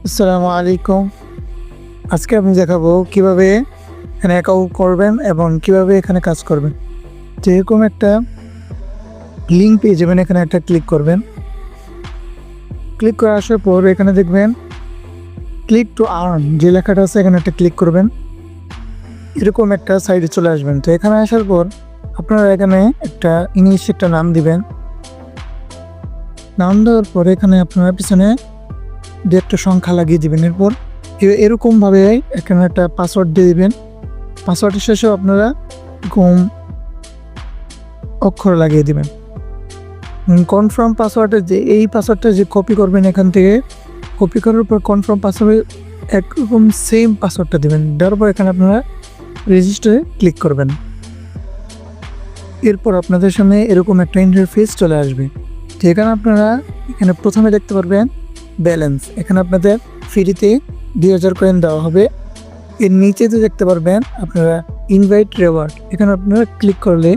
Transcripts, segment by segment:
আসসালামু আলাইকুম। আজকে আমি দেখাবো কিভাবে এখানে অ্যাকাউন্ট করবেন এবং কিভাবে এখানে কাজ করবেন। তো এরকম একটা লিঙ্ক পেয়ে যাবেন, এখানে একটা ক্লিক করবেন। ক্লিক করে আসার পর এখানে দেখবেন ক্লিক টু আর্ন যে লেখাটা আছে, এখানে একটা ক্লিক করবেন। এরকম একটা সাইডে চলে আসবেন। তো এখানে আসার পর আপনারা এখানে একটা ইংলিশ একটা নাম দিবেন। নাম দেওয়ার পর এখানে আপনারা পিছনে দু একটা সংখ্যা লাগিয়ে দিবেন। এরপর এরকমভাবে এখানে একটা পাসওয়ার্ড দিয়ে দিবেন। পাসওয়ার্ডের শেষেও আপনারা এরকম অক্ষর লাগিয়ে দিবেন। কনফার্ম পাসওয়ার্ডের যে এই পাসওয়ার্ডটা যে কপি করবেন, এখান থেকে কপি করার পর কনফার্ম পাসওয়ার্ডে একরকম সেম পাসওয়ার্ডটা দেবেন। দেওয়ার পর এখানে আপনারা রেজিস্টারে ক্লিক করবেন। এরপর আপনাদের সামনে এরকম একটা ইন্টারফেস চলে আসবে। তো এখানে আপনারা এখানে প্রথমে দেখতে পারবেন ব্যালেন্স। এখানে আপনাদের ফ্রিতে 2000 কয়েন দেওয়া হবে। এর নিচেতে দেখতে পারবেন আপনারা ইনভাইট রেওয়ার্ড। এখানে আপনারা ক্লিক করলে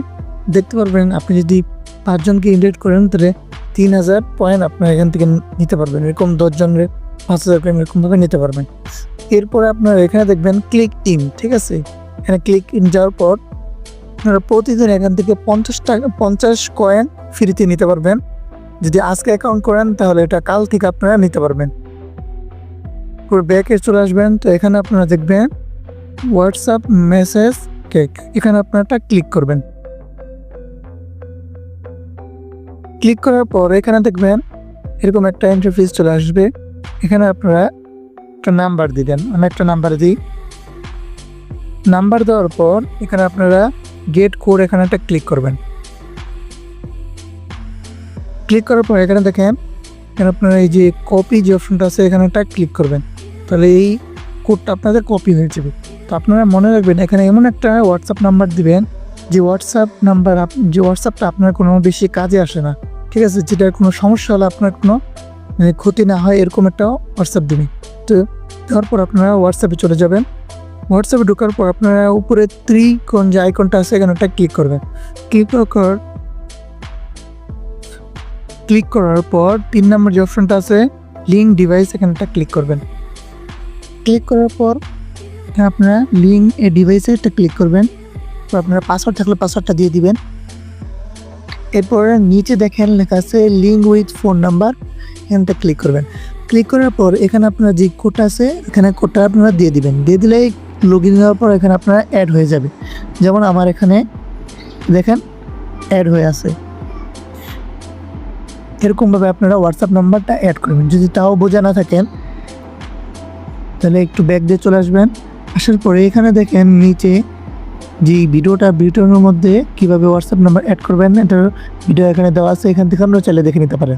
দেখতে পারবেন আপনি যদি 5 জনকে ইনভাইট করেন তাহলে 3000 পয়েন্ট আপনারা এখান থেকে নিতে পারবেন। এরকম 10 জনের 5000 পয়েন্ট এরকমভাবে নিতে পারবেন। এরপরে আপনারা এখানে দেখবেন ক্লিক ইন, ঠিক আছে। এখানে ক্লিক ইন যাওয়ার পর আপনারা প্রতিদিন এখান থেকে 50 কয়েন ফ্রিতে নিতে পারবেন। যদি আজকে অ্যাকাউন্ট করেন তাহলে এটা কাল থেকে আপনারা নিতে পারবেন। পুরো ব্যাকে চলে আসবেন। তো এখানে আপনারা দেখবেন হোয়াটসঅ্যাপ মেসেজ কেক, এখানে আপনারা ক্লিক করবেন। ক্লিক করার পর এখানে দেখবেন এরকম একটা ইন্টারফেস চলে আসবে। এখানে আপনারা একটা নাম্বার দিবেন। আমি একটা নাম্বার দিই। নাম্বার দেওয়ার পর এখানে আপনারা গেট কোড, এখানে একটা ক্লিক করবেন। ক্লিক করার পর এখানে দেখেন এখানে আপনারা এই যে কপি যে অপশনটা আছে, এখানে একটা ক্লিক করবেন। তাহলে এই কোডটা আপনাদের কপি হয়ে যাবে। তো আপনারা মনে রাখবেন এখানে এমন একটা হোয়াটসঅ্যাপ নাম্বার দিবেন যে হোয়াটসঅ্যাপটা আপনার কোনো বেশি কাজে আসে না, ঠিক আছে। যেটার কোনো সমস্যা হলে আপনার কোনো ক্ষতি না হয়, এরকম একটা হোয়াটসঅ্যাপ দিবেন। তো তারপর আপনারা হোয়াটসঅ্যাপে চলে যাবেন। হোয়াটসঅ্যাপে ঢোকার পর আপনারা উপরে ত্রিকোণ যে আইকনটা আছে, এখানে একটা ক্লিক করবেন। ক্লিক করার পর 3 নম্বর যে অপশনটা আছে লিঙ্ক ডিভাইস, এখানে একটা ক্লিক করবেন। ক্লিক করার পর আপনারা লিঙ্ক এ ডিভাইসে একটা ক্লিক করবেন। তো আপনারা পাসওয়ার্ড থাকলে পাসওয়ার্ডটা দিয়ে দিবেন। এরপর নিচে দেখেন লেখা আছে লিঙ্ক উইথ ফোন নাম্বার, এখানটা ক্লিক করবেন। ক্লিক করার পর এখানে আপনার যে কোডটা আছে, এখানে কোডটা আপনারা দিয়ে দিবেন। দিয়ে দিলেই লগ ইন হওয়ার পর এখানে আপনারা অ্যাড হয়ে যাবে। যেমন আমার এখানে দেখেন অ্যাড হয়ে আছে। এরকমভাবে আপনারা হোয়াটসঅ্যাপ নাম্বারটা অ্যাড করবেন। যদি তাও বোঝা না থাকেন তাহলে একটু ব্যাক দিয়ে চলে আসবেন। আসার পরে এখানে দেখেন নিচে যে ভিডিওর মধ্যে কীভাবে হোয়াটসঅ্যাপ নাম্বার অ্যাড করবেন, এটার ভিডিও এখানে দেওয়া আছে। এখান থেকে আপনারা চাইলে দেখে নিতে পারেন।